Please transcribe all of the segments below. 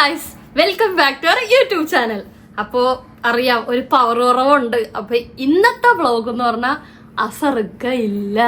Guys, welcome back to our YouTube channel. അപ്പോ അറിയാം ഒരു പവർ കുറവുണ്ട്. അപ്പൊ ഇന്നത്തെ വ്ളോഗ് എന്ന് പറഞ്ഞാൽ അസറുക്ക ഇല്ല,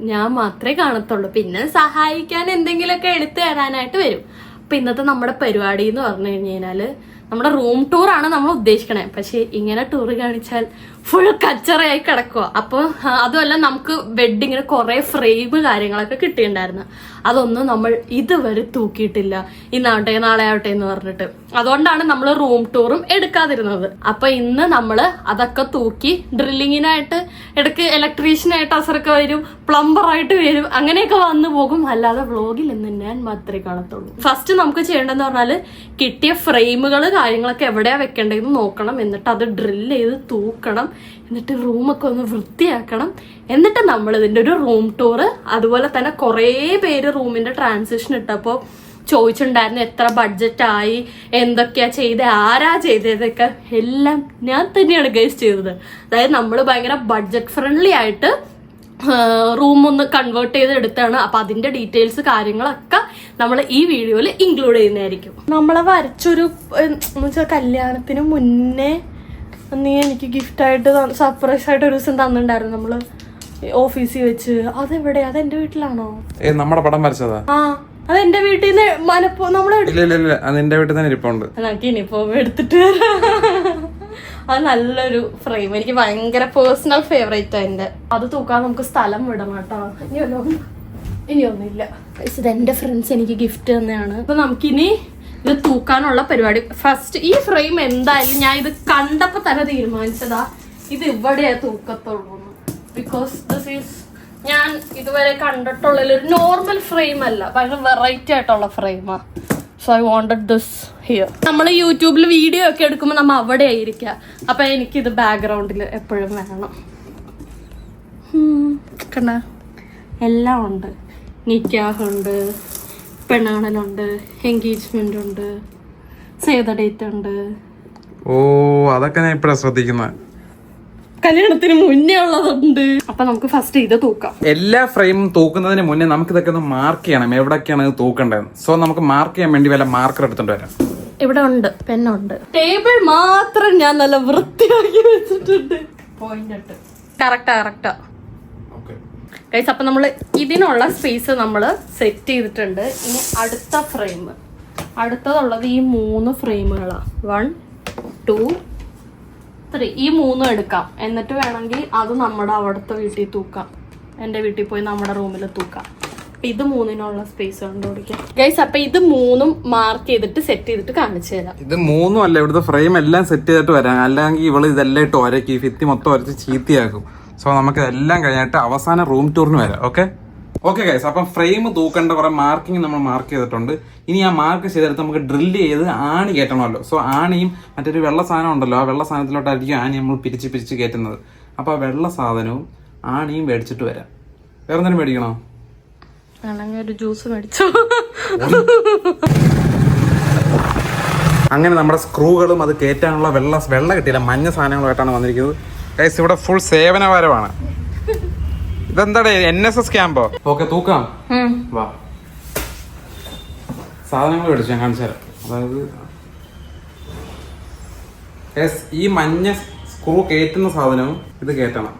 ഞാൻ മാത്രമേ കാണത്തുള്ളൂ. പിന്നെ സഹായിക്കാൻ എന്തെങ്കിലുമൊക്കെ എടുത്തു തരാനായിട്ട് വരും. അപ്പൊ ഇന്നത്തെ നമ്മുടെ പരിപാടി എന്ന് പറഞ്ഞു കഴിഞ്ഞാല് നമ്മുടെ റൂം ടൂർ ആണ് നമ്മൾ ഉദ്ദേശിക്കണേ. പക്ഷെ ഇങ്ങനെ ടൂർ കാണിച്ചാൽ ഫുൾ കച്ചറയായി കിടക്കുക. അപ്പൊ അതുമല്ല, നമുക്ക് വെഡിങ്ങിന് കുറെ ഫ്രെയിം കാര്യങ്ങളൊക്കെ കിട്ടിയിട്ടുണ്ടായിരുന്നു. അതൊന്നും നമ്മൾ ഇതുവരെ തൂക്കിയിട്ടില്ല, ഇന്നാവട്ടെ നാളെ ആവട്ടെ എന്ന് പറഞ്ഞിട്ട്. അതുകൊണ്ടാണ് നമ്മൾ റൂം ടൂറും എടുക്കാതിരുന്നത്. അപ്പൊ ഇന്ന് നമ്മള് അതൊക്കെ തൂക്കി ഡ്രില്ലിങ്ങിനായിട്ട് ഇടയ്ക്ക് ഇലക്ട്രീഷ്യനായിട്ട് അസറൊക്കെ വരും, പ്ലംബറായിട്ട് വരും, അങ്ങനെയൊക്കെ വന്നു പോകും. അല്ലാതെ വ്ളോഗിൽ ഇന്ന് ഞാൻ മാത്രമേ കാണത്തുള്ളൂ. ഫസ്റ്റ് നമുക്ക് ചെയ്യേണ്ടതെന്ന് പറഞ്ഞാല് കിട്ടിയ ഫ്രെയിമുകൾ കാര്യങ്ങളൊക്കെ എവിടെയാ വെക്കേണ്ടതെന്ന് നോക്കണം. എന്നിട്ട് അത് ഡ്രില്ല് ചെയ്ത് തൂക്കണം. എന്നിട്ട് റൂമൊക്കെ ഒന്ന് വൃത്തിയാക്കണം. എന്നിട്ട് നമ്മൾ ഇതിന്റെ ഒരു റൂം ടൂർ, അതുപോലെ തന്നെ കുറേ പേര് റൂമിന്റെ ട്രാൻസിഷൻ ഇട്ടപ്പോൾ ചോദിച്ചിട്ടുണ്ടായിരുന്നു എത്ര ബഡ്ജറ്റ് ആയി, എന്തൊക്കെയാ ചെയ്തത്, ആരാ ചെയ്തതൊക്കെ. എല്ലാം ഞാൻ തന്നെയാണ് ഗൈസ് ചെയ്തത്. അതായത് നമ്മൾ ഭയങ്കര ബഡ്ജറ്റ് ഫ്രണ്ട്ലി ആയിട്ട് റൂം ഒന്ന് കൺവേർട്ട് ചെയ്ത് എടുത്താണ്. അപ്പൊ അതിന്റെ ഡീറ്റെയിൽസ് കാര്യങ്ങളൊക്കെ നമ്മൾ ഈ വീഡിയോയിൽ ഇൻക്ലൂഡ് ചെയ്യുന്നതായിരിക്കും. നമ്മളെ വരച്ചൊരു കല്യാണത്തിന് മുന്നേ നീ എനിക്ക് ഗിഫ്റ്റായിട്ട് സർപ്രൈസ് ആയിട്ട് ഒരു ദിവസം തന്നിട്ടുണ്ടായിരുന്നു നമ്മള് ഓഫീസിൽ വെച്ച്. അതെവിടെയാ? അതെന്റെ വീട്ടിലാണോ? നമ്മുടെ പടം വരച്ചതാ. ആ, അത് എന്റെ വീട്ടിൽ നിന്ന് നമ്മള് എന്റെ വീട്ടിൽ തന്നെ ഇരിപ്പുണ്ട്. എനിക്ക് ഇനിയിപ്പോ എടുത്തിട്ട് അത് നല്ലൊരു ഫ്രെയിം, എനിക്ക് ഭയങ്കര പേഴ്സണൽ ഫേവറേറ്റ് എന്റെ. അത് തൂക്കാൻ നമുക്ക് സ്ഥലം വിടണം കേട്ടോ. ഇനിയൊന്നുമില്ല. ഇത് എന്റെ ഫ്രണ്ട്സ് എനിക്ക് ഗിഫ്റ്റ് തന്നെയാണ്. അപ്പൊ നമുക്കിനി ഇത് തൂക്കാനുള്ള പരിപാടി. ഫസ്റ്റ് ഈ ഫ്രെയിം എന്തായാലും ഞാൻ ഇത് കണ്ടപ്പോ തന്നെ തീരുമാനിച്ചതാ, ഇത് ഇവിടെയാ തൂക്കത്തുള്ളൂ. ബിക്കോസ് ദിസ് ഈസ് ഞാൻ ഇതുവരെ കണ്ടിട്ടുള്ള ഒരു നോർമൽ ഫ്രെയിം അല്ല, ഭയങ്കര വെറൈറ്റി ആയിട്ടുള്ള ഫ്രെയിമാ. So I wanted this here. നമ്മൾ യൂട്യൂബിൽ വീഡിയോ ഒക്കെ എടുക്കുമ്പോൾ നമ്മൾ അവിടെ ആയിരിക്കാം. അപ്പൊ എനിക്കിത് ബാക്ക്ഗ്രൗണ്ടിൽ എപ്പോഴും വേണം. കണ്ട, എല്ലാം ഉണ്ട്. നിക്കാഹുണ്ട്, പെണ്ണാണലുണ്ട്, എൻഗേജ്മെന്റ് ഉണ്ട്, സേവ് ദ ഡേറ്റ് ഉണ്ട്. ഓ, അതൊക്കെ ഞാൻ ഇപ്പഴാ ശ്രദ്ധിക്കുന്നത്. കല്യാണത്തിന് മുന്നേ ഉള്ളതുണ്ട്. അപ്പൊ നമുക്ക് ഫസ്റ്റ് ഇത് തൂക്കാം. എല്ലാ ഫ്രെയിമും തൂക്കുന്നതിന് മുന്നേ നമുക്ക് ഇതൊക്കെ ഒന്ന് മാർക്ക് ചെയ്യണം, എവിടൊക്കെയാണ് ഇത് തൂക്കേണ്ടത്. സോ നമുക്ക് മാർക്ക് ചെയ്യാൻ വേണ്ടി വല്ല മാർക്കർ എടുത്തോണ്ട് വരാം. ഇവിടെ ഉണ്ട്, പെന്നുണ്ട്. ടേബിൾ മാത്രം ഞാൻ നല്ല വൃത്തിയാക്കി വെച്ചിട്ടുണ്ട്. പോയിന്റ് ഇട്ട് കറക്റ്റാ. ഗൈസ്, അപ്പൊ നമ്മള് ഇതിനുള്ള സ്പേസ് നമ്മള് സെറ്റ് ചെയ്തിട്ടുണ്ട്. ഇനി അടുത്ത ഫ്രെയിം, അടുത്തതുള്ളത് ഈ 3 ഫ്രെയിമുകളാ. 1, 2, 3 ഈ 3 എടുക്കാം. എന്നിട്ട് വേണമെങ്കിൽ അത് നമ്മുടെ അവിടുത്തെ വീട്ടിൽ തൂക്കാം. എന്റെ വീട്ടിൽ പോയി നമ്മുടെ റൂമിൽ തൂക്കാം. അപ്പൊ ഇത് 3നുള്ള സ്പേസ് കണ്ടുപിടിക്കാം ഗൈസ്. അപ്പൊ ഇത് 3ഉം മാർക്ക് ചെയ്തിട്ട് സെറ്റ് ചെയ്തിട്ട് കാണിച്ചു തരാം. ഇത് 3ഉം അല്ല, ഇവിടുത്തെ ഫ്രെയിം എല്ലാം സെറ്റ് ചെയ്തിട്ട് വരാം. അല്ലെങ്കിൽ ഇവള് ഇതെല്ലാം ഇട്ട് ഒരക്കി ഭിത്തി മൊത്തം ഒരച്ച് ചീത്തയാക്കും. സോ നമുക്ക് ഇതെല്ലാം കഴിഞ്ഞിട്ട് അവസാനം റൂം ടൂറിന് വരാം. ഓക്കെ ഗൈസ്, അപ്പം ഫ്രെയിം തൂക്കേണ്ട കുറെ മാർക്കിങ് നമ്മൾ മാർക്ക് ചെയ്തിട്ടുണ്ട്. ഇനി ആ മാർക്ക് ചെയ്തെടുത്ത് നമുക്ക് ഡ്രില്ല് ചെയ്ത് ആണി കയറ്റണമല്ലോ. സോ ആണിയും മറ്റൊരു വെള്ള സാധനം ഉണ്ടല്ലോ, ആ വെള്ള സാധനത്തിലോട്ടായിരിക്കും ആണി നമ്മൾ പിരിച്ച് കയറ്റുന്നത്. അപ്പോൾ ആ വെള്ള സാധനവും ആണിയും മേടിച്ചിട്ട് വരാം. വേറെ എന്തെങ്കിലും മേടിക്കണോ? ഒരു ജ്യൂസ് മേടിച്ചോ. അങ്ങനെ നമ്മുടെ സ്ക്രൂകളും അത് കയറ്റാനുള്ള വെള്ള കിട്ടിയില്ല, മഞ്ഞ സാധനങ്ങളുമായിട്ടാണ് വന്നിരിക്കുന്നത്. ഗൈസ്, ഇവിടെ ഫുൾ സേവനവാരമാണ്. ഇതെന്താടേ, NSS ക്യാമ്പോ? ഓക്കെ, തൂക്കാം. വാ, സാധനങ്ങൾ മേടിച്ചു ഞാൻ കാണിച്ചു തരാം. അതായത് ഈ മഞ്ഞ സ്ക്രൂ കയറ്റുന്ന സാധനവും ഇത് കയറ്റണം.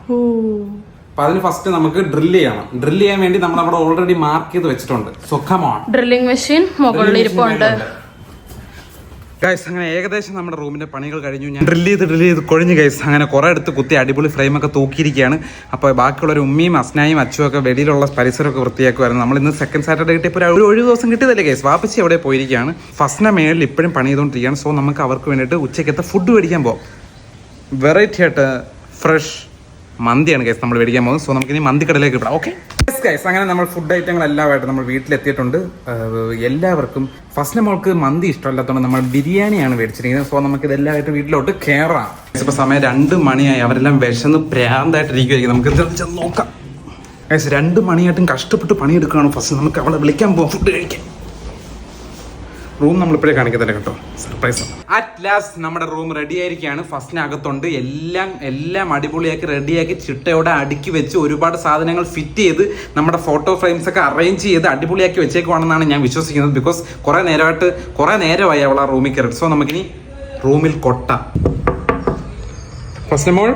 അപ്പൊ അതിന് ഫസ്റ്റ് നമുക്ക് ഡ്രില്ല് ചെയ്യണം. ഡ്രില്ല് ചെയ്യാൻ വേണ്ടി നമ്മൾ അവിടെ ഓൾറെഡി മാർക്ക് ചെയ്ത് വെച്ചിട്ടുണ്ട്. ഡ്രില്ലിംഗ് മെഷീൻ മുകളിൽ ഇരിപ്പുണ്ട്. ഗൈസ്, അങ്ങനെ ഏകദേശം നമ്മുടെ റൂമിന്റെ പണികൾ കഴിഞ്ഞു. ഞാൻ ഡ്രില്ല് ചെയ്ത് കൊഴിഞ്ഞു ഗൈസ്. അങ്ങനെ കുറെ അടുത്ത് കുത്തി അടിപൊളി ഫ്രെയിമൊക്കെ തൂക്കിയിരിക്കുകയാണ്. അപ്പോൾ ബാക്കിയുള്ള ഒരു ഉമ്മിയും അസ്നായും അച്ചും ഒക്കെ വെളിയിലുള്ള പരിസരമൊക്കെ വൃത്തിയാക്കുമായിരുന്നു. നമ്മൾ ഇന്ന് സെക്കൻഡ് സാറ്റർഡേ കിട്ടിയപ്പോൾ ഒരു ദിവസം കിട്ടിയതല്ലേ ഗൈസ്. വാപ്പച്ചി അവിടെ പോയിരിക്കുകയാണ്. ഫസ്റ്റിനെ മേളിൽ ഇപ്പോഴും പണി ചെയ്തുകൊണ്ടിരിക്കുകയാണ്. സോ നമുക്ക് അവർക്ക് വേണ്ടിയിട്ട് ഉച്ചയ്ക്കത്തെ ഫുഡ് മേടിക്കാൻ പോകാം. വെറൈറ്റി ആയിട്ട് ഫ്രഷ് മന്തിയാണ് ഗൈസ് നമ്മൾ മേടിക്കാൻ പോകുന്നത്. സോ നമുക്കിനി മന്തിക്കടയിലേക്ക് വിടാം. ഓക്കെ ഗൈസ്, അങ്ങനെ നമ്മൾ ഫുഡ് ഐറ്റങ്ങളെല്ലാമായിട്ട് നമ്മൾ വീട്ടിലെത്തിയിട്ടുണ്ട്. എല്ലാവർക്കും ഫസ്റ്റ് മോൾക്ക് മന്തി ഇഷ്ടമല്ലാത്തതുകൊണ്ട് നമ്മൾ ബിരിയാണിയാണ് മേടിച്ചിരിക്കുന്നത്. സോ നമുക്ക് ഇതെല്ലാമായിട്ട് വീട്ടിലോട്ട് കയറാം. ഇപ്പോൾ സമയം 2 മണിയായി. അവരെല്ലാം വിശന്ന് പ്രാന്തായിട്ടിരിക്കുമായിരിക്കും. നമുക്ക് നോക്കാം ഗൈസ്. 2 മണിയായിട്ടും കഷ്ടപ്പെട്ട് പണിയെടുക്കുകയാണ്. ഫസ്റ്റ് നമുക്ക് അവളെ വിളിക്കാൻ പോവാം ഫുഡ് കഴിക്കാൻ. റൂം നമ്മളിപ്പോഴേ കാണിക്കത്തില്ല കേട്ടോ, സർപ്രൈസ്. അറ്റ് ലാസ്റ്റ് നമ്മുടെ റൂം റെഡി ആയിരിക്കുകയാണ്. ഫസ്റ്റിനകത്തുണ്ട് എല്ലാം അടിപൊളിയാക്കി റെഡിയാക്കി ചിട്ടയോടെ അടുക്കി വെച്ച് ഒരുപാട് സാധനങ്ങൾ ഫിറ്റ് ചെയ്ത് നമ്മുടെ ഫോട്ടോ ഫ്രെയിംസ് ഒക്കെ അറേഞ്ച് ചെയ്ത് അടിപൊളിയാക്കി വെച്ചേക്കുവാണെന്നാണ് ഞാൻ വിശ്വസിക്കുന്നത്. ബിക്കോസ് കുറേ നേരമായി അവൾ ആ റൂമിൽ കയറി. സോ നമുക്കിനി റൂമിൽ കൊട്ടാം. ഫസ്റ്റ് മോൾ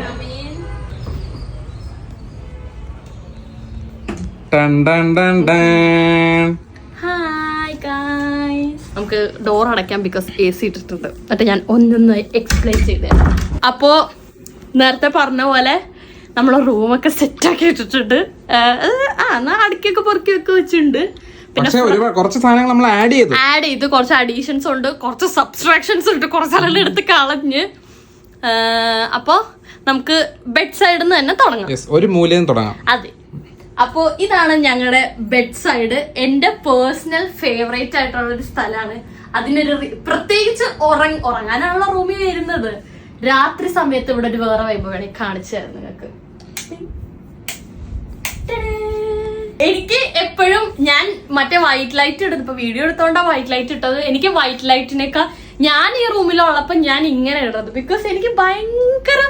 നമുക്ക് ഡോർ അടയ്ക്കാം ബിക്കോസ് AC ഇട്ടിട്ടുണ്ട്. എന്നിട്ട് ഞാൻ ഒന്നൊന്ന് എക്സ്പ്ലെയിൻ ചെയ്ത് തരാം. അപ്പോ നേരത്തെ പറഞ്ഞ പോലെ നമ്മളെ റൂമൊക്കെ സെറ്റാക്കി ഇട്ടിട്ടുണ്ട്. അടുക്കൊക്കെ പൊറുക്കി വെച്ചിട്ടുണ്ട്. പിന്നെ കുറച്ച് സാധനങ്ങൾ നമ്മൾ ആഡ് ചെയ്ത് കുറച്ച് അഡീഷൻസ് ഉണ്ട്, കുറച്ച് സബ്സ്ട്രാക്ഷൻസ് ഉണ്ട്, കുറച്ച് സ്ഥലങ്ങൾ എടുത്ത് കളഞ്ഞ്. അപ്പോ നമുക്ക് ബെഡ് സൈഡിൽ നിന്ന് തന്നെ തുടങ്ങാം. ഒരു മൂലയും തുടങ്ങാം. അതെ. അപ്പോ ഇതാണ് ഞങ്ങളുടെ ബെഡ് സൈഡ്. എന്റെ പേഴ്സണൽ ഫേവറേറ്റ് ആയിട്ടുള്ള ഒരു സ്ഥലമാണ്. അതിനൊരു പ്രത്യേകിച്ച് ഉറങ്ങാനുള്ള റൂമിൽ വരുന്നത്. രാത്രി സമയത്ത് ഇവിടെ ഒരു വേറെ വൈബ് വേണമെങ്കിൽ കാണിച്ചു തരാം നിങ്ങൾക്ക്. എനിക്ക് എപ്പോഴും ഞാൻ മറ്റേ വൈറ്റ് ലൈറ്റ് ഇടുന്നത്, ഇപ്പൊ വീഡിയോ എടുത്തോണ്ടാ വൈറ്റ് ലൈറ്റ് ഇട്ടത്. എനിക്ക് വൈറ്റ് ലൈറ്റിനേക്കാൾ ഞാൻ ഈ റൂമിലുള്ളപ്പോ ഞാൻ ഇങ്ങനെ ഇടുന്നത്. ബിക്കോസ് എനിക്ക് ഭയങ്കര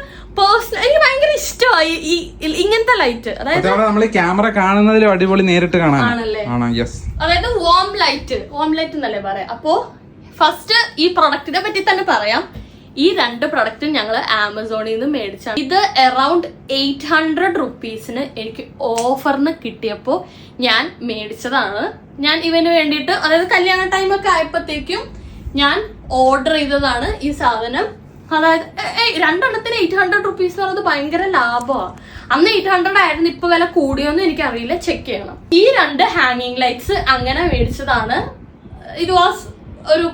ഇഷ്ടമായി ഈ ഇങ്ങനത്തെ ലൈറ്റ്. അതായത് ക്യാമറ കാണുന്നതിലും അടിപൊളി നേരിട്ട് കാണാനല്ലേ. അതായത് വാം ലൈറ്റ് എന്നല്ലേ പറയാം. അപ്പോ ഫസ്റ്റ് ഈ പ്രൊഡക്റ്റിനെ പറ്റി തന്നെ പറയാം. ഈ 2 പ്രൊഡക്റ്റും ഞങ്ങൾ ആമസോണിൽ നിന്ന് മേടിച്ചാണ്. ഇത് അറൌണ്ട് 800 റുപ്പീസിന് എനിക്ക് ഓഫറിന് കിട്ടിയപ്പോ ഞാൻ മേടിച്ചതാണ്. ഞാൻ ഇവന് വേണ്ടിയിട്ട്, അതായത് കല്യാണ ടൈമൊക്കെ ആയപ്പോഴത്തേക്കും ഞാൻ ഓർഡർ ചെയ്തതാണ് ഈ സാധനം. അതായത് 2 800 റുപ്പീസ് എന്ന് പറയുന്നത് ഭയങ്കര ലാഭമാണ്. അന്ന് 800 ആയിരുന്നു, ഇപ്പൊ വില കൂടിയോന്ന് എനിക്കറിയില്ല, ചെക്ക് ചെയ്യണം. ഈ 2 ഹാങ്ങിങ് ലൈറ്റ്സ് അങ്ങനെ മേടിച്ചതാണ്. ഇത് വാസ് ഒരു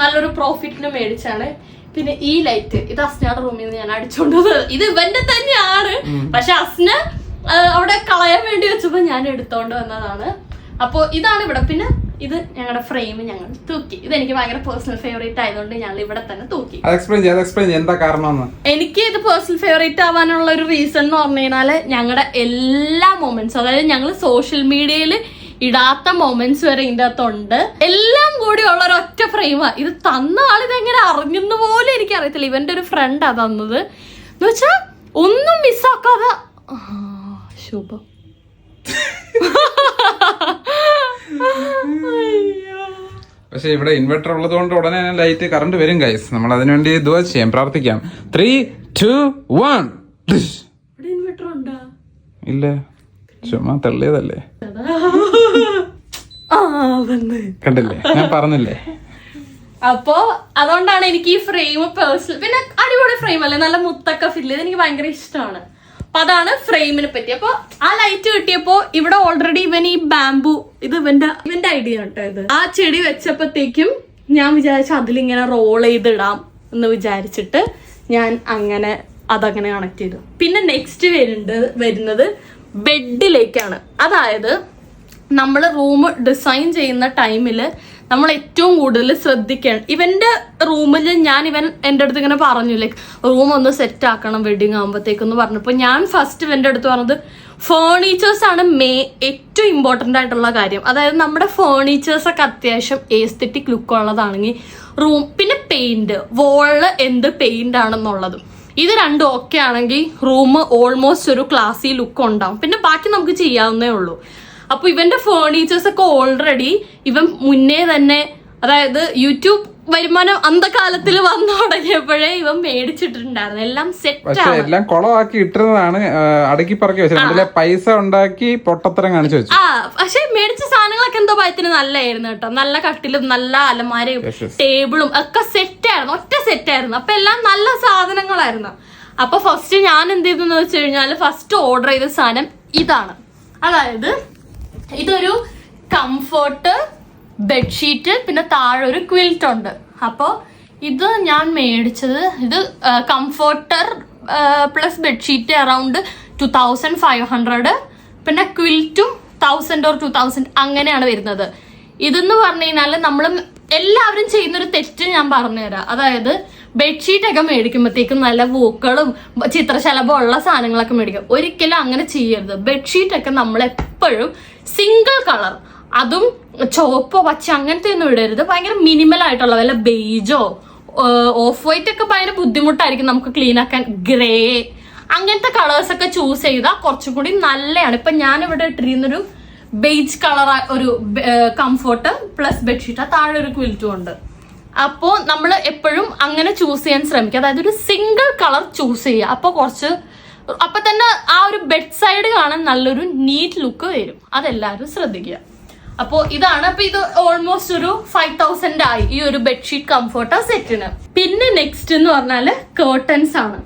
നല്ലൊരു പ്രോഫിറ്റിന് മേടിച്ചാണ്. പിന്നെ ഈ ലൈറ്റ്, ഇത് അസ്നയുടെ റൂമിൽ നിന്ന് ഞാൻ അടിച്ചോണ്ടത്. ഇത് ഇവന്റെ തന്നെയാണ്, പക്ഷെ അസ്ന അവിടെ കളയാൻ വേണ്ടി വെച്ചപ്പോ ഞാൻ എടുത്തോണ്ട് വന്നതാണ്. അപ്പൊ ഇതാണ് ഇവിടെ. പിന്നെ ഇത് ഞങ്ങളുടെ ഫ്രെയിം ഞങ്ങൾ തൂക്കി. ഇത് എനിക്ക് ഭയങ്കര പേഴ്സണൽ ഫേവറേറ്റ് ആയതുകൊണ്ട് ഞങ്ങൾ ഇവിടെ തന്നെ തൂക്കി. എന്താ കാരണം? എനിക്ക് ഇത് പേഴ്സണൽ ഫേവറേറ്റ് ആവാനുള്ള ഒരു റീസൺ എന്ന് പറഞ്ഞു കഴിഞ്ഞാല് ഞങ്ങളുടെ എല്ലാ മൊമെന്റ്സ്, അതായത് ഞങ്ങൾ സോഷ്യൽ മീഡിയയിൽ ഇടാത്ത മൊമെന്റ്സ് വരെ ഇതിന്റെ അകത്തുണ്ട്. എല്ലാം കൂടി ഉള്ള ഒരു ഒറ്റ ഫ്രെയിമാ. ഇത് തന്ന ആളിതെങ്ങനെ അറിഞ്ഞെന്ന് പോലും എനിക്ക് അറിയത്തില്ല. ഇവന്റെ ഒരു ഫ്രണ്ടാ തന്നത്. എന്ന് വെച്ചാ ഒന്നും മിസ്സാക്കാതെ. ശുഭം. പക്ഷെ ഇവിടെ ഇൻവെർട്ടർ ഉള്ളത് കൊണ്ട് ഉടനെ ലൈറ്റ് കറണ്ട് വരും ഗൈസ്. നമ്മൾ അതിനുവേണ്ടി ദുആ ചെയ്യാം, പ്രാർത്ഥിക്കാം. 3, 2, 1. ഇൻവെർട്ടർ ഉണ്ടോ? ഇല്ല, ചുമ്മാ തള്ളിയതല്ലേ. കണ്ടില്ലേ, ഞാൻ പറഞ്ഞില്ലേ. അപ്പോ അതുകൊണ്ടാണ് എനിക്ക് ഈ ഫ്രെയിം പേഴ്സണൽ. പിന്നെ അടിപൊളി ഫ്രെയിം അല്ലേ, നല്ല മുത്തൊക്കെ ഫില്ല് ചെയ്ത് എനിക്ക് ഭയങ്കര ഇഷ്ടമാണ്. അപ്പൊ അതാണ് ഫ്രെയിമിനെ പറ്റി. അപ്പൊ ആ ലൈറ്റ് കിട്ടിയപ്പോ ഇവിടെ ഓൾറെഡി ഇവൻ ഈ ബാംബു, ഇത് ഇവന്റെ ഐഡിയ കേട്ടോ. ഇത് ആ ചെടി വെച്ചപ്പോഴത്തേക്കും ഞാൻ വിചാരിച്ചു അതിലിങ്ങനെ റോൾ ചെയ്തിടാം എന്ന് വിചാരിച്ചിട്ട് ഞാൻ അതങ്ങനെ കണക്ട് ചെയ്തു. പിന്നെ നെക്സ്റ്റ് വരുന്നത് ബെഡിലേക്കാണ്. അതായത് നമ്മൾ റൂം ഡിസൈൻ ചെയ്യുന്ന ടൈമില് നമ്മൾ ഏറ്റവും കൂടുതൽ ശ്രദ്ധിക്കണം. ഇവന്റെ റൂമിൽ ഇവൻ എൻ്റെ അടുത്ത് ഇങ്ങനെ പറഞ്ഞു, ലൈക്ക് റൂം ഒന്ന് സെറ്റ് ആക്കണം വെഡിങ് ആകുമ്പോഴത്തേക്കെന്ന് പറഞ്ഞപ്പോൾ ഞാൻ ഫസ്റ്റ് ഇവന്റെ അടുത്ത് പറഞ്ഞത് ഫേർണിച്ചേഴ്സ് ആണ് ഏറ്റവും ഇമ്പോർട്ടൻ്റ് ആയിട്ടുള്ള കാര്യം. അതായത് നമ്മുടെ ഫേർണിച്ചേഴ്സ് ഒക്കെ അത്യാവശ്യം എസ്തെറ്റിക് ലുക്ക് ഉള്ളതാണെങ്കിൽ റൂം, പിന്നെ പെയിന്റ്, വോളില് എന്ത് പെയിന്റ് ആണെന്നുള്ളതും, ഇത് 2 ഓക്കെ ആണെങ്കിൽ റൂം ഓൾമോസ്റ്റ് ഒരു ക്ലാസി ലുക്ക് ഉണ്ടാവും. പിന്നെ ബാക്കി നമുക്ക് ചെയ്യാവുന്നേ ഉള്ളൂ. അപ്പൊ ഇവന്റെ ഫേർണിച്ചേഴ്സ് ഒക്കെ ഓൾറെഡി ഇവൻ മുന്നേ തന്നെ, അതായത് യൂട്യൂബ് വരുമാനം അന്ധകാലത്തിൽ വന്നു തുടങ്ങിയപ്പോഴേ ഇവൻ മേടിച്ചിട്ടുണ്ടായിരുന്നു. എല്ലാം സെറ്റ് ആണ്, എല്ലാം കുളമാക്കി ഇട്ടിരുന്നതാണ്, അടുക്കി പറക്കി വെച്ചിട്ട് പൈസ ഉണ്ടാക്കി പൊട്ടത്തരം കാണിച്ചു വെച്ചു. പക്ഷെ മേടിച്ച സാധനങ്ങളൊക്കെ എന്തോ ഭയത്തിന് നല്ലായിരുന്നു കേട്ടോ. നല്ല കട്ടിലും നല്ല അലമാരയും ടേബിളും ഒക്കെ സെറ്റായിരുന്നു, ഒറ്റ സെറ്റായിരുന്നു. അപ്പൊ എല്ലാം നല്ല സാധനങ്ങളായിരുന്നു. അപ്പൊ ഫസ്റ്റ് ഞാൻ എന്ത് ചെയ്തെന്ന് വെച്ച് കഴിഞ്ഞാല് ഫസ്റ്റ് ഓർഡർ ചെയ്ത സാധനം ഇതാണ്. അതായത് ഇതൊരു കംഫർട്ട് ബെഡ്ഷീറ്റ്, പിന്നെ താഴെ ഒരു ക്വിൽറ്റ് ഉണ്ട്. അപ്പോൾ ഇത് ഞാൻ മേടിച്ചത്, ഇത് കംഫർട്ടർ പ്ലസ് ബെഡ്ഷീറ്റ് അറൗണ്ട് 2500, പിന്നെ ക്വിൽറ്റും 1000 or 2000 അങ്ങനെയാണ് വരുന്നത്. ഇതെന്ന് പറഞ്ഞു കഴിഞ്ഞാൽ നമ്മൾ എല്ലാവരും ചെയ്യുന്നൊരു തെറ്റ് ഞാൻ പറഞ്ഞുതരാം. അതായത് ബെഡ്ഷീറ്റ് ഒക്കെ മേടിക്കുമ്പോഴത്തേക്കും നല്ല പൂക്കളും ചിത്രശലഭം ഉള്ള സാധനങ്ങളൊക്കെ മേടിക്കും. ഒരിക്കലും അങ്ങനെ ചെയ്യരുത്. ബെഡ്ഷീറ്റ് ഒക്കെ നമ്മൾ എപ്പോഴും സിംഗിൾ കളർ, അതും ചുവപ്പോ പച്ച അങ്ങനത്തെ ഒന്നും ഇടരുത്. ഭയങ്കര മിനിമൽ ആയിട്ടുള്ള വല്ല ബേജോ ഓഫ് വൈറ്റ് ഒക്കെ ഭയങ്കര ബുദ്ധിമുട്ടായിരിക്കും നമുക്ക് ക്ലീൻ ആക്കാൻ. ഗ്രേ അങ്ങനത്തെ കളേഴ്സ് ഒക്കെ ചൂസ് ചെയ്താൽ കുറച്ചും കൂടി നല്ലതാണ്. ഇപ്പൊ ഞാൻ ഇവിടെ ഇട്ടിരുന്നൊരു ബേജ് കളർ ഒരു കംഫർട്ട് പ്ലസ് ബെഡ്ഷീറ്റ്, താഴെ ഒരു ക്വിൽറ്റും ഉണ്ട്. അപ്പോ നമ്മൾ എപ്പോഴും അങ്ങനെ ചൂസ് ചെയ്യാൻ ശ്രമിക്കുക. അതായത് ഒരു സിംഗിൾ കളർ ചൂസ് ചെയ്യുക. അപ്പൊ തന്നെ ആ ഒരു ബെഡ് സൈഡ് കാണാൻ നല്ലൊരു നീറ്റ് ലുക്ക് വരും. അതെല്ലാവരും ശ്രദ്ധിക്കുക. അപ്പോ ഇതാണ്. അപ്പൊ ഇത് ഓൾമോസ്റ്റ് ഒരു 5000 ആയി ഈ ഒരു ബെഡ്ഷീറ്റ് കംഫർട്ടർ സെറ്റിന്. പിന്നെ നെക്സ്റ്റ് എന്ന് പറഞ്ഞാല് കേർട്ടൻസ് ആണ്.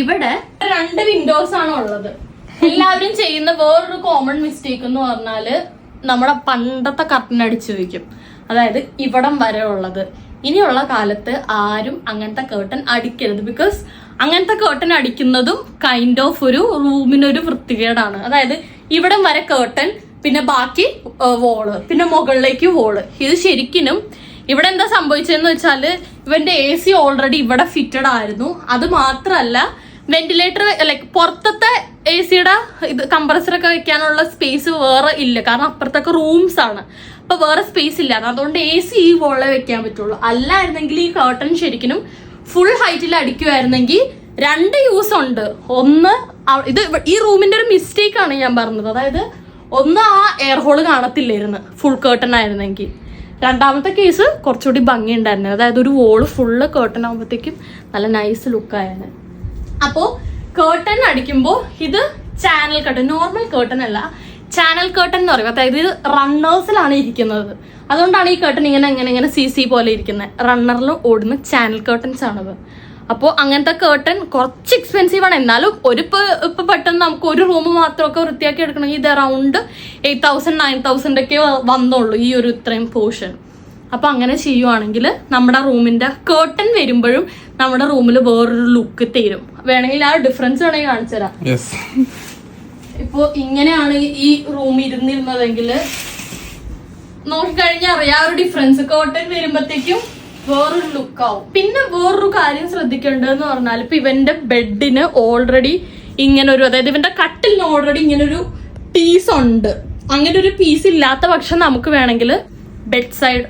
ഇവിടെ 2 വിൻഡോസ് ആണ് ഉള്ളത്. എല്ലാവരും ചെയ്യുന്ന വേറൊരു കോമൺ മിസ്റ്റേക്ക് എന്ന് പറഞ്ഞാല് നമ്മുടെ പണ്ടത്തെ കർട്ടൻ അടിച്ചു വെക്കും. അതായത് ഇവിടം വരെ ഉള്ളത്. ഇനിയുള്ള കാലത്ത് ആരും അങ്ങനത്തെ കേർട്ടൻ അടിക്കരുത്. ബിക്കോസ് അങ്ങനത്തെ കേർട്ടൻ അടിക്കുന്നതും കൈൻഡ് ഓഫ് ഒരു റൂമിനൊരു വൃത്തികേടാണ്. അതായത് ഇവിടം വരെ കേർട്ടൻ, പിന്നെ ബാക്കി വോള്, പിന്നെ മുകളിലേക്ക് വോള്. ഇത് ശരിക്കും ഇവിടെ എന്താ സംഭവിച്ചതെന്ന് വെച്ചാല് ഇവന്റെ AC ഓൾറെഡി ഇവിടെ ഫിറ്റഡ് ആയിരുന്നു. അത് മാത്രല്ല വെന്റിലേറ്റർ ലൈക്ക് പുറത്തത്തെ AC-യുടെ ഇത് കംപ്രസറൊക്കെ വെക്കാനുള്ള സ്പേസ് വേറെ ഇല്ല. കാരണം അപ്പുറത്തൊക്കെ റൂംസ് ആണ്. അപ്പൊ വേറെ സ്പേസ് ഇല്ല. അതുകൊണ്ട് AC ഈ വോളെ വെക്കാൻ പറ്റുള്ളൂ. അല്ലായിരുന്നെങ്കിൽ ഈ കർട്ടൻ ശരിക്കും ഫുൾ ഹൈറ്റിൽ അടിക്കുമായിരുന്നെങ്കിൽ 2 യൂസ് ഉണ്ട്. ഒന്ന് ഇത് ഈ റൂമിന്റെ ഒരു മിസ്റ്റേക്ക് ആണ് ഞാൻ പറഞ്ഞത്. അതായത് ഒന്ന് ആ എയർ ഹോള് കാണത്തില്ലായിരുന്നു ഫുൾ കേർട്ടൺ ആയിരുന്നെങ്കിൽ. രണ്ടാമത്തെ കേസ് കുറച്ചുകൂടി ഭംഗി ഉണ്ടായിരുന്നു. അതായത് ഒരു വോള് ഫുള്ള് കേർട്ടൺ ആകുമ്പോഴത്തേക്കും നല്ല നൈസ് ലുക്കായിരുന്നു. അപ്പോ കേർട്ടൺ അടിക്കുമ്പോൾ ഇത് ചാനൽ കേർട്ടൺ, നോർമൽ കേർട്ടൺ അല്ല, ചാനൽ കേർട്ടൺ എന്ന് പറയും. അതായത് ഇത് റണ്ണേഴ്സിലാണ് ഇരിക്കുന്നത്. അതുകൊണ്ടാണ് ഈ കേർട്ടൺ ഇങ്ങനെ CC പോലെ ഇരിക്കുന്നത്. റണ്ണറിൽ ഓടുന്ന ചാനൽ കേർട്ടൻസ് ആണത്. അപ്പോൾ അങ്ങനത്തെ കേർട്ടൺ കുറച്ച് എക്സ്പെൻസീവ് ആണ്. എന്നാലും ഇപ്പൊ പെട്ടെന്ന് നമുക്ക് ഒരു റൂം മാത്രമൊക്കെ വൃത്തിയാക്കി എടുക്കണമെങ്കിൽ ഇത് അറൗണ്ട് 8000 9000 ഒക്കെ വന്നുള്ളൂ ഈ ഒരു ഇത്രയും പോർഷൻ. അപ്പൊ അങ്ങനെ ചെയ്യുവാണെങ്കിൽ നമ്മുടെ റൂമിന്റെ കേർട്ടൺ വരുമ്പോഴും നമ്മുടെ റൂമിൽ വേറൊരു ലുക്ക് തരും. വേണമെങ്കിൽ ആ ഡിഫറൻസ് വേണമെങ്കിൽ കാണിച്ചു തരാം. ഇപ്പൊ ഇങ്ങനെയാണ് ഈ റൂം ഇരുന്നിരുന്നതെങ്കിൽ നോക്കിക്കഴിഞ്ഞാൽ അറിയാം ആ ഒരു ഡിഫറൻസ്. കേർട്ടൺ വരുമ്പോഴത്തേക്കും വേറൊരു ലുക്കാവും. പിന്നെ വേറൊരു കാര്യം ശ്രദ്ധിക്കേണ്ടതെന്ന് പറഞ്ഞാൽ ഇപ്പൊ ഇവന്റെ ബെഡിന് ഓൾറെഡി ഇങ്ങനെ ഒരു, അതായത് ഇവന്റെ കട്ടിലിന് ഓൾറെഡി ഇങ്ങനെ ഒരു പീസ് ഉണ്ട്. അങ്ങനെ ഒരു പീസ് ഇല്ലാത്ത പക്ഷം നമുക്ക് വേണമെങ്കിൽ ബെഡ് സൈഡ്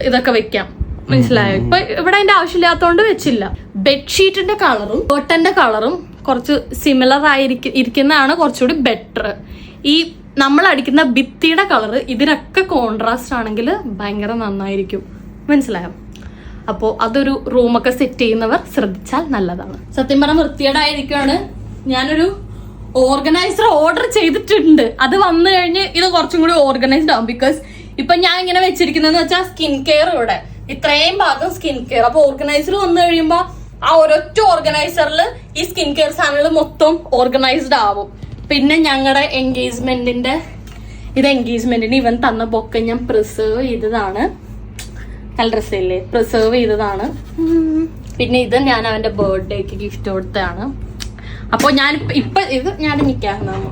ഇതൊക്കെ വെക്കാം. മനസ്സിലായോ? ഇപ്പൊ ഇവിടെ അതിന്റെ ആവശ്യമില്ലാത്തതുകൊണ്ട് വെച്ചില്ല. ബെഡ്ഷീറ്റിന്റെ കളറും കേർട്ടന്റെ കളറും കുറച്ച് സിമിലർ ഇരിക്കുന്നതാണ് കുറച്ചുകൂടി ബെറ്റർ. ഈ നമ്മൾ അടിക്കുന്ന ഭിത്തിയുടെ കളറ് ഇതിനൊക്കെ കോൺട്രാസ്റ്റ് ആണെങ്കിൽ ഭയങ്കര നന്നായിരിക്കും. മനസ്സിലായോ? അപ്പോൾ അതൊരു റൂമൊക്കെ സെറ്റ് ചെയ്യുന്നവർ ശ്രദ്ധിച്ചാൽ നല്ലതാണ്. സത്യം പറഞ്ഞാൽ വൃത്തികേടായിരിക്കുകയാണ്. ഞാനൊരു ഓർഗനൈസർ ഓർഡർ ചെയ്തിട്ടുണ്ട്. അത് വന്നു കഴിഞ്ഞ് ഇത് കുറച്ചും കൂടി ഓർഗനൈസ്ഡ് ആവും. ബിക്കോസ് ഇപ്പൊ ഞാൻ ഇങ്ങനെ വെച്ചിരിക്കുന്നതെന്ന് വെച്ചാൽ സ്കിൻ കെയർ, ഇവിടെ ഇത്രയും ഭാഗം സ്കിൻ കെയർ. അപ്പൊ ഓർഗനൈസർ വന്നു കഴിയുമ്പോ ആ ഒരൊറ്റ ഓർഗനൈസറിൽ ഈ സ്കിൻ കെയർ സാധനങ്ങൾ മൊത്തം ഓർഗനൈസ്ഡ് ആവും. പിന്നെ ഞങ്ങളുടെ എൻഗേജ്മെന്റിന് ഇവൻ തന്ന ബൊക്കെ ഞാൻ പ്രിസർവ് ചെയ്തതാണ്. നല്ല ഡ്രസ്സില്ലേ, പ്രിസർവ് ചെയ്തതാണ്. പിന്നെ ഇത് ഞാൻ അവന്റെ ബർത്ത്ഡേക്ക് ഗിഫ്റ്റ് കൊടുത്തതാണ്. അപ്പൊ ഞാൻ ഇപ്പൊ ഇത് ഞാൻ നിൽക്കാവുന്നതാണ്.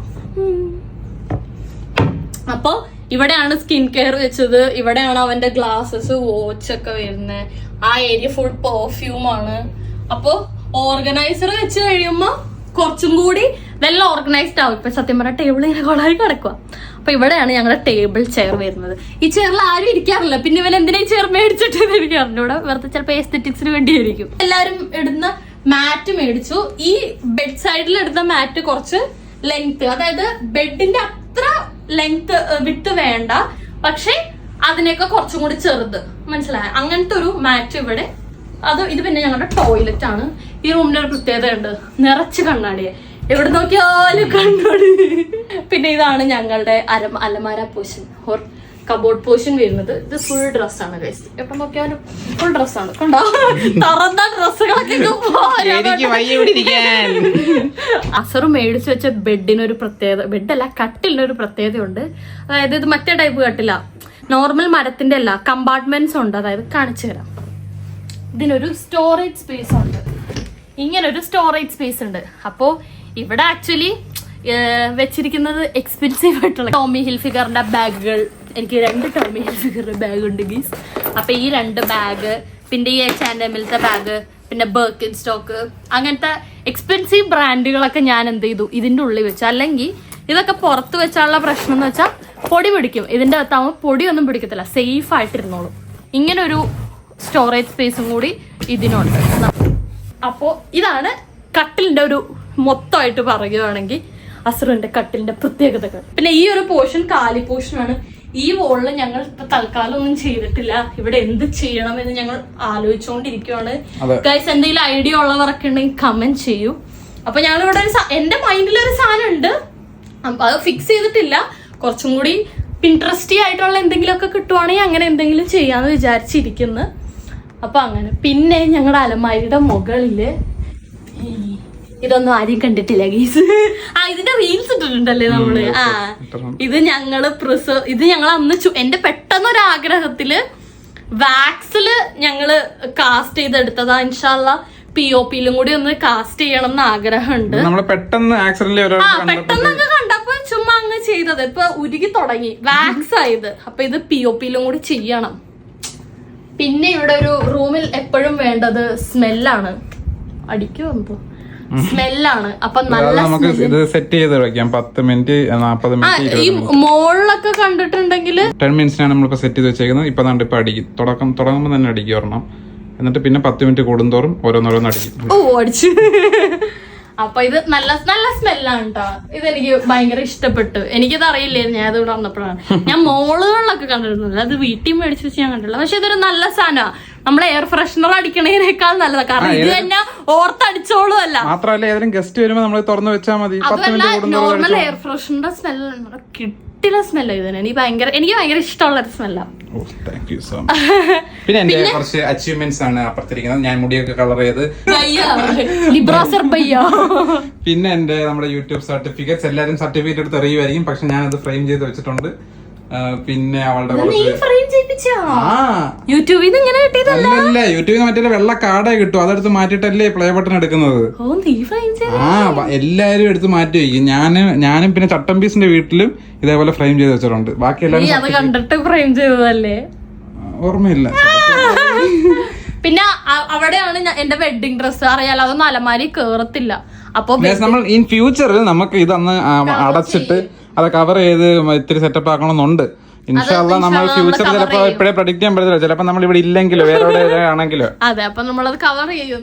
അപ്പൊ ഇവിടെയാണ് സ്കിൻ കെയർ വെച്ചത്. ഇവിടെയാണ് അവന്റെ ഗ്ലാസസ്, വാച്ച് ഒക്കെ വരുന്നത്. ആ ഏരിയ ഫുൾ പെർഫ്യൂമാണ്. അപ്പൊ ഓർഗനൈസർ വെച്ച് കഴിയുമ്പോ കുറച്ചും കൂടി വെൽ ഓർഗനൈസ്ഡ് ആവും. ഇപ്പൊ സത്യം പറഞ്ഞ ടേബിൾ ഇങ്ങനെ കൊളായി കിടക്കുക. അപ്പൊ ഇവിടെയാണ് ഞങ്ങളുടെ ടേബിൾ ചെയർ വരുന്നത്. ഈ ചെയറിൽ ആരും ഇരിക്കാറില്ല. പിന്നെ ഇവൻ എന്തിനാ ഈ ചെയർ മേടിച്ചിട്ട് എനിക്ക് അറിഞ്ഞൂടെ. വെറുതെ ചിലപ്പോ എസ്തെറ്റിക്സിന് വേണ്ടിയായിരിക്കും. എല്ലാരും ഇടുന്ന മാറ്റ് മേടിച്ചു. ഈ ബെഡ് സൈഡിൽ ഇടുന്ന മാറ്റ് കുറച്ച് ലെങ്ത്, അതായത് ബെഡിന്റെ അത്ര ലെങ്ത് വിട്ട് വേണ്ട, പക്ഷെ അതിനൊക്കെ കുറച്ചും കൂടി ചെറുത്. മനസ്സിലായ? അങ്ങനത്തെ ഒരു മാറ്റ് ഇവിടെ. ഇത് പിന്നെ ഞങ്ങളുടെ ടോയ്ലറ്റ് ആണ്. ഈ റൂമിന്റെ ഒരു പ്രത്യേകത ഉണ്ട്, നിറച്ച് കണ്ണാടിയെ. എവിടെ നോക്കിയാലും കണ്ണാടി. പിന്നെ ഇതാണ് ഞങ്ങളുടെ അലമാര പോർഷൻ ഓർ കബോർഡ് പോർഷൻ വരുന്നത്. ഇത് ഫുൾ ഡ്രസ്സാണ് ഗൈസ്. എവിടെ നോക്കിയാലും ഫുൾ ഡ്രസ്സാണ്. കണ്ടോ? തുറന്ന ഡ്രസ്സുകളൊക്കെ. അസറ് മേടിച്ചു വെച്ച ബെഡിനൊരു പ്രത്യേകത, ബെഡല്ല കട്ടിലിനൊരു പ്രത്യേകതയുണ്ട്. അതായത് ഇത് മറ്റേ ടൈപ്പ് കട്ടില, നോർമൽ മരത്തിന്റെ അല്ല, കമ്പാർട്ട്മെന്റ്സ് ഉണ്ട്. അതായത് കാണിച്ചു തരാം. ഇതിനൊരു സ്റ്റോറേജ് സ്പേസ് ഉണ്ട്. ഇങ്ങനൊരു സ്റ്റോറേജ് സ്പേസ് ഉണ്ട്. അപ്പോ ഇവിടെ ആക്ച്വലി വെച്ചിരിക്കുന്നത് എക്സ്പെൻസീവ് ആയിട്ടുള്ള ടോമി ഹിൽഫിഗറിന്റെ ബാഗുകൾ. എനിക്ക് 2 ടോമി ഹിൽഫിഗറിന്റെ ബാഗ് ഉണ്ട് ഗീസ്. അപ്പൊ ഈ 2 ബാഗ്, പിന്നെ ഈ H&Mലത്തെ ബാഗ്, പിന്നെ ബർക്കിൻ സ്റ്റോക്ക്, അങ്ങനത്തെ എക്സ്പെൻസീവ് ബ്രാൻഡുകളൊക്കെ ഞാൻ എന്ത് ചെയ്തു ഇതിന്റെ ഉള്ളിൽ വെച്ചു. അല്ലെങ്കിൽ ഇതൊക്കെ പുറത്ത് വെച്ചാലുള്ള പ്രശ്നം എന്ന് വെച്ചാൽ പൊടി പിടിക്കും. ഇതിന്റെ അകത്താവുമ്പോൾ പൊടിയൊന്നും പിടിക്കത്തില്ല, സേഫ് ആയിട്ടിരുന്നോളും. ഇങ്ങനെ ഒരു സ്റ്റോറേജ് സ്പേസും കൂടി ഇതിനുണ്ട്. അപ്പോൾ ഇതാണ് കട്ടിലിന്റെ ഒരു മൊത്തമായിട്ട് പറയുകയാണെങ്കിൽ അസുറിന്റെ കട്ടിലിന്റെ പ്രത്യേകതകൾ. പിന്നെ ഈ ഒരു പോർഷൻ കാലി പോർഷനാണ്. ഈ വോളില് ഞങ്ങൾ ഇപ്പൊ തൽക്കാലം ഒന്നും ചെയ്തിട്ടില്ല. ഇവിടെ എന്ത് ചെയ്യണമെന്ന് ഞങ്ങൾ ആലോചിച്ചുകൊണ്ടിരിക്കുകയാണ്. ഗൈസ്, എന്തെങ്കിലും ഐഡിയ ഉള്ളവരൊക്കെ ഉണ്ടെങ്കിൽ കമന്റ് ചെയ്യൂ. അപ്പൊ ഞങ്ങളിവിടെ എന്റെ മൈൻഡിലൊരു സാധനം ഉണ്ട്, അത് ഫിക്സ് ചെയ്തിട്ടില്ല. കുറച്ചും കൂടി ഇൻട്രസ്റ്റി ആയിട്ടുള്ള എന്തെങ്കിലുമൊക്കെ കിട്ടുവാണെങ്കിൽ അങ്ങനെ എന്തെങ്കിലും ചെയ്യാന്ന് വിചാരിച്ചിരിക്കുന്നു. അപ്പൊ അങ്ങനെ. പിന്നെ ഞങ്ങളുടെ അലമാരിയുടെ മുകളില് ഇതൊന്നും ആരും കണ്ടിട്ടില്ല ഗീസ്. ഇതിന്റെ റീൽസ് ഇട്ടിട്ടുണ്ടല്ലേ നമ്മള്. ഇത് ഞങ്ങള് ഇത് ഞങ്ങൾ അന്ന് എന്റെ പെട്ടെന്നൊരു ആഗ്രഹത്തില് വാക്സില് ഞങ്ങള് കാസ്റ്റ് ചെയ്തെടുത്തതാ. ഇൻഷാല്ല POPയിലും കൂടി ഒന്ന് കാസ്റ്റ് ചെയ്യണം എന്ന് ആഗ്രഹമുണ്ട്. പെട്ടെന്നൊക്കെ കണ്ടപ്പോ ചുമ്മാ അങ്ങ് ചെയ്തത്. ഇപ്പൊ ഉരുകി തുടങ്ങി, വാക്സ് ആയത്. അപ്പൊ ഇത് POPയിലും കൂടി ചെയ്യണം. പിന്നെ ഇവിടെ ഒരു റൂമിൽ എപ്പോഴും വേണ്ടത് സ്മെല്ലാണ്. അടിക്കോ എന്തോ സ്മെല്ലാണ്. അപ്പൊ നല്ല സെറ്റ് ചെയ്ത് വെക്കാം. 10 മിനിറ്റ് 40 മിനിറ്റ് ഈ മോളിലൊക്കെ കണ്ടിട്ടുണ്ടെങ്കിൽ 10 മിനിറ്റ്സിനാണ് നമ്മളിപ്പോ സെറ്റ് ചെയ്ത് വെച്ചേക്കുന്നത്. ഇപ്പൊ ഇപ്പൊ അടിക്കും. തുടങ്ങുമ്പോൾ തന്നെ അടിക്കും ഒരെണ്ണം. എന്നിട്ട് പിന്നെ 10 മിനിറ്റ് കൂടുന്തോറും ഓരോന്നോരോന്ന് അടിക്കും. അടിച്ചു. അപ്പൊ ഇത് നല്ല നല്ല സ്മെല്ലാണ് കേട്ടോ. ഇതെനിക്ക് ഭയങ്കര ഇഷ്ടപ്പെട്ടു. എനിക്കിത് അറിയില്ലായിരുന്നു, ഞാൻ ഇതിവിടെ വന്നപ്പോഴാണ്. ഞാൻ മോളുകളിലൊക്കെ കണ്ടിരുന്നത്, അത് വീട്ടിൽ മേടിച്ചു വെച്ച് ഞാൻ കണ്ടില്ല. പക്ഷെ ഇതൊരു നല്ല സാധനമാണ്. നമ്മളെ എയർ ഫ്രഷ്നർ അടിക്കണേനേക്കാൾ നല്ലതാണ്. കാരണം ഇത് തന്നെ ഓർത്തടിച്ചോളും. അല്ല മാത്രമല്ല ഏതെങ്കിലും ഗസ്റ്റ് വരുമ്പോൾ നമ്മൾ തുറന്നു വെച്ചാൽ മതി. അതല്ല, നോർമൽ എയർ ഫ്രഷ്നറിന്റെ സ്മെല്ല് കിട്ടില്ല സ്മെല്ല്. ഇതിന് എനിക്ക് ഭയങ്കര ഇഷ്ടമുള്ള ഒരു സ്മെല്ലാണ്. പിന്നെ എന്റെ കുറച്ച് അച്ചീവ്മെന്റ്സ് ആണ് അപ്പുറത്തിരിക്കുന്നത്. ഞാൻ മുടിയൊക്കെ കളർ ചെയ്ത്. പിന്നെ എന്റെ നമ്മുടെ യൂട്യൂബ് സർട്ടിഫിക്കറ്റ്സ്. എല്ലാരും സർട്ടിഫിക്കറ്റ് എടുത്ത് എറിയുമായിരിക്കും, പക്ഷെ ഞാനത് ഫ്രെയിം ചെയ്ത് വെച്ചിട്ടുണ്ട്. പിന്നെ അവളുടെ യൂട്യൂബിൽ അല്ലല്ല, യൂട്യൂബിൽ മറ്റേ വെള്ള കാർഡേ കിട്ടും. അതെടുത്ത് മാറ്റിട്ടല്ലേ പ്ലേ ബട്ടൺ എടുക്കുന്നത്. എല്ലാരും എടുത്ത് മാറ്റി വയ്ക്കും. ഞാനും പിന്നെ ചട്ടമ്പീസിന്റെ വീട്ടിലും ഇതേപോലെ ഫ്രെയിം ചെയ്ത് വെച്ചിട്ടുണ്ട്. ബാക്കി എല്ലാരും കണ്ടിട്ട് ഫ്രെയിം ചെയ്തതല്ലേ, ഓർമ്മയില്ല. പിന്നെ അവിടെയാണ് എന്റെ വെഡിങ് ഡ്രസ്സ്. അറിയാലോ, അതൊന്നും അലമാരി കേറത്തില്ല. അപ്പൊ നമ്മൾ ഇൻ ഫ്യൂച്ചറിൽ നമുക്ക് ഇതൊന്ന് അടച്ചിട്ട് അത് കവർ ചെയ്ത് ഇത്തിരി സെറ്റപ്പ് ആക്കണമെന്നുണ്ട്. ഇൻഷാല്ലാ നമ്മൾ ഫ്യൂച്ചർ ചിലപ്പോ ഇപ്പോഴേ പ്രഡിക്ട് ചെയ്യാൻ പറ്റില്ല. ചിലപ്പോ നമ്മൾ ഇവിടെ ഇല്ലെങ്കിലോ വേറെ എവിടെ ആണെങ്കിലോ. അതെ, അപ്പൊ നമ്മളത് കവർ ചെയ്യും.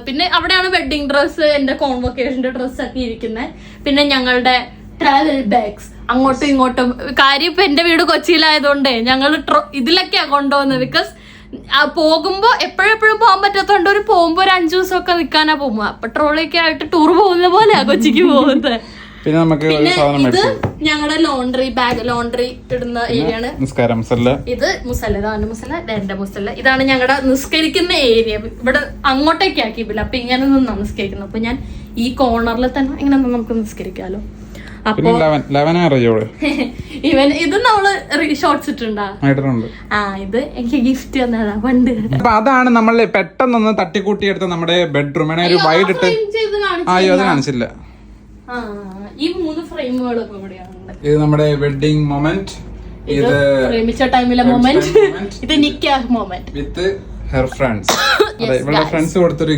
പിന്നെ അവിടെയാണ് വെഡിങ് ഡ്രസ്സ്, എന്റെ കോൺവൊക്കേഷന്റെ ഡ്രസ്സ് ഒക്കെ ഇരിക്കുന്നത്. പിന്നെ ഞങ്ങളുടെ ട്രാവൽ ബാഗ്സ് അങ്ങോട്ടും ഇങ്ങോട്ടും. കാര്യം ഇപ്പൊ എന്റെ വീട് കൊച്ചിയിലായതുകൊണ്ട് ഞങ്ങൾ ഇതിലൊക്കെയാ കൊണ്ടുപോകുന്നത്. ബിക്കോസ് പോകുമ്പോ എപ്പോഴെപ്പോഴും പോകാൻ പറ്റാത്തതുകൊണ്ട് പോകുമ്പോ ഒരു 5 ദിവസമൊക്കെ നിൽക്കാനാ പോകുമ്പോ. അപ്പൊ ട്രോളിയൊക്കെ ആയിട്ട് ടൂർ പോകുന്ന പോലെയാ കൊച്ചിക്ക് പോകുന്നത്. പിന്നെ നമുക്ക് ഇത് ഞങ്ങളുടെ ലോണ്ടറി ബാഗ്, ലോണ്ടറി ഇടുന്ന ഏരിയയാണ്. ഇത് മുസല്ല, ഇതാണ് മുസല്ല, എന്റെ മുസല്ല. ഇതാണ് ഞങ്ങളുടെ നിസ്കരിക്കുന്ന ഏരിയ. ഇവിടെ അങ്ങോട്ടേക്ക് ആക്കിയില്ല. അപ്പൊ ഇങ്ങനെ നിന്ന് നിസ്കരിക്കുന്നു. അപ്പൊ ഞാൻ ഈ കോർണറിൽ തന്നെ ഇങ്ങനെ നമുക്ക് നിസ്കരിക്കാലോ. അപ്പൊ ഇവൻ ഇത് നമ്മള് ഷോർട്സ് ഇട്ടുണ്ടാ. ഇത് എനിക്ക് ഗിഫ്റ്റ് തന്നതാ പണ്ട്. അപ്പൊ അതാണ് നമ്മൾ പെട്ടെന്നൊന്ന് തട്ടിക്കൂട്ടിയെടുത്ത നമ്മുടെ ബെഡ്റൂം. ഒരു വൈഡ് ഇട്ട് അത് കാണിച്ചില്ല. ഈ 3 ഫ്രെയിമുകളൊക്കെ ഇവിടെയാണ്. ഇത് നമ്മുടെ വെഡിങ് മൊമെന്റ്, ഇത് പ്രേമിച്ച ടൈമിലെ മൊമെന്റ്, ഇത് നിക്കാഹ് മൊമെന്റ് വിത്ത് ഹെർ ഫ്രണ്ട്സ്. അതെ, ഇവളുടെ ഫ്രണ്ട്സ് കൊടുത്തൊരു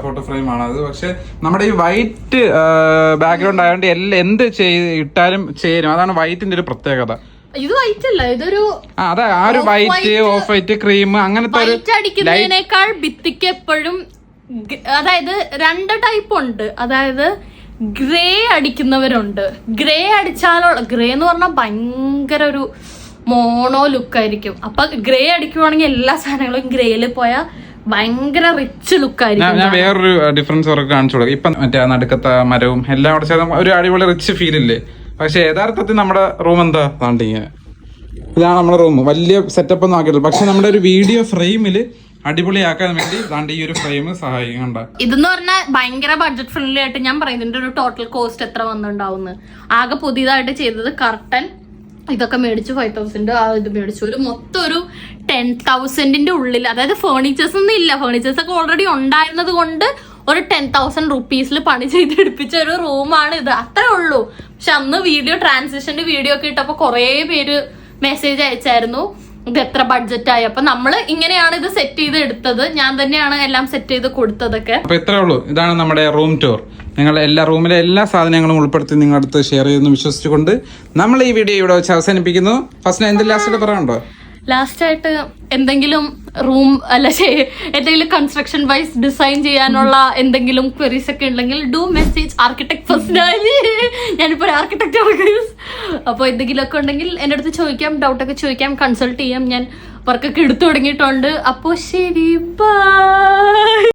ഫോട്ടോ ഫ്രെയിം ആണ് അത്. പക്ഷെ നമ്മുടെ ഈ വൈറ്റ് ബാക്ക്ഗ്രൗണ്ട് ആയതുകൊണ്ട് എന്ത് ഇട്ടാലും ചേരും. അതാണ് വൈറ്റിന്റെ ഒരു പ്രത്യേകത. ഇത് വൈറ്റ് അല്ല, ഇതൊരു അതെ, ആ ഒരു വൈറ്റ്, ഓഫ് വൈറ്റ്, ക്രീം അങ്ങനത്തെ അടിക്കുന്നതിനേക്കാൾ ഭിത്തിക്ക് എപ്പോഴും, അതായത് 2 ടൈപ്പ് ഉണ്ട്. അതായത് ഗ്രേ അടിക്കുന്നവരുണ്ട്. ഗ്രേ അടിച്ചാലുള്ള, ഗ്രേ എന്ന് പറഞ്ഞാൽ ഭയങ്കര ഒരു മോണോ ലുക്കായിരിക്കും. അപ്പൊ ഗ്രേ അടിക്കുവാണെങ്കിൽ എല്ലാ സാധനങ്ങളും ഗ്രേയില് പോയാൽ ഭയങ്കര റിച്ച് ലുക്കായിരിക്കും. ഞാൻ വേറൊരു ഡിഫറൻസ് അവർക്ക് കാണിച്ചു കൊടുക്കും. ഇപ്പൊ മറ്റേ നടുക്കത്ത മരവും എല്ലാം കൂടെ ചേർന്ന് ഒരു അടിപൊളി റിച്ച് ഫീൽ ഇല്ലേ. പക്ഷെ യഥാർത്ഥത്തിൽ നമ്മുടെ റൂം എന്താ താണ്ടിങ്ങനെ. ഇതാണ് നമ്മുടെ റൂം. വലിയ സെറ്റപ്പ് ഒന്നും ആക്കിയിട്ടില്ല. പക്ഷെ നമ്മുടെ ഒരു വീഡിയോ ഫ്രെയിമില് അടിപൊളിയാക്കാൻ വേണ്ടി ദാണ്ട് ഈ ഒരു ഫ്രെയിം സഹായിക്കുന്നുണ്ട്. ഇതെന്ന് പറഞ്ഞാൽ ഭയങ്കര ബഡ്ജറ്റ് ഫ്രണ്ട്ലി ആയിട്ട് ഞാൻ പറയുന്നതിന്റെ ഒരു ടോട്ടൽ കോസ്റ്റ് എത്ര വന്നിട്ടുണ്ടാവുന്ന. ആകെ പുതിയതായിട്ട് ചെയ്തത് കർട്ടൻ ഇതൊക്കെ മേടിച്ചു 5,000. ഇത് മേടിച്ചു ഒരു മൊത്തം ഒരു 10,000 ഉള്ളിൽ. അതായത് ഫേർണിച്ചേഴ്സ് ഒന്നും ഇല്ല, ഫേർണിച്ചേഴ്സ് ഒക്കെ ഓൾറെഡി ഉണ്ടായിരുന്നത് കൊണ്ട് ഒരു 10,000 റുപ്പീസിൽ പണി ചെയ്തെടുപ്പിച്ച ഒരു റൂമാണ് ഇത്. അത്രേ ഉള്ളൂ. പക്ഷെ അന്ന് ട്രാൻസിഷന്റെ വീഡിയോ ഒക്കെ ഇട്ടപ്പോ കുറെ പേര് മെസ്സേജ് അയച്ചായിരുന്നു. ഇത് എത്ര ബഡ്ജറ്റായി. അപ്പൊ നമ്മള് ഇങ്ങനെയാണ് ഇത് സെറ്റ് ചെയ്ത് എടുത്തത്. ഞാൻ തന്നെയാണ് എല്ലാം സെറ്റ് ചെയ്ത് കൊടുത്തതൊക്കെ. അപ്പൊ ഇത്രേ ഉള്ളൂ. ഇതാണ് നമ്മുടെ റൂം ടൂർ. നിങ്ങൾ എല്ലാ റൂമിലെ എല്ലാ സാധനങ്ങളും ഉൾപ്പെടുത്തി നിങ്ങളുടെ അടുത്ത് ഷെയർ ചെയ്യുന്നു വിശ്വസിച്ചുകൊണ്ട് നമ്മൾ ഈ വീഡിയോ ഇവിടെ വെച്ച് അവസാനിപ്പിക്കുന്നു. ഫസ്റ്റ് എന്ത് ലാസ്റ്റ് പറയാനുണ്ടോ? ലാസ്റ്റ് ആയിട്ട് എന്തെങ്കിലും റൂം എന്തെങ്കിലും കൺസ്ട്രക്ഷൻ വൈസ് ഡിസൈൻ ചെയ്യാനുള്ള എന്തെങ്കിലും ക്വരീസ് ഒക്കെ ഉണ്ടെങ്കിൽ ഡു മെസ്സേജ് ആർക്കിടെക്ട് പേഴ്സണലി. ഞാനിപ്പോ ഒരു ആർക്കിടെക്ട് ആണ്. അപ്പോൾ എന്തെങ്കിലും ഒക്കെ ഉണ്ടെങ്കിൽ എൻ്റെ അടുത്ത് ചോദിക്കാം, ഡൗട്ടൊക്കെ ചോദിക്കാം, കൺസൾട്ട് ചെയ്യാം. ഞാൻ വർക്കൊക്കെ എടുത്തു തുടങ്ങിയിട്ടുണ്ട്. അപ്പോൾ ശരി, ബൈ.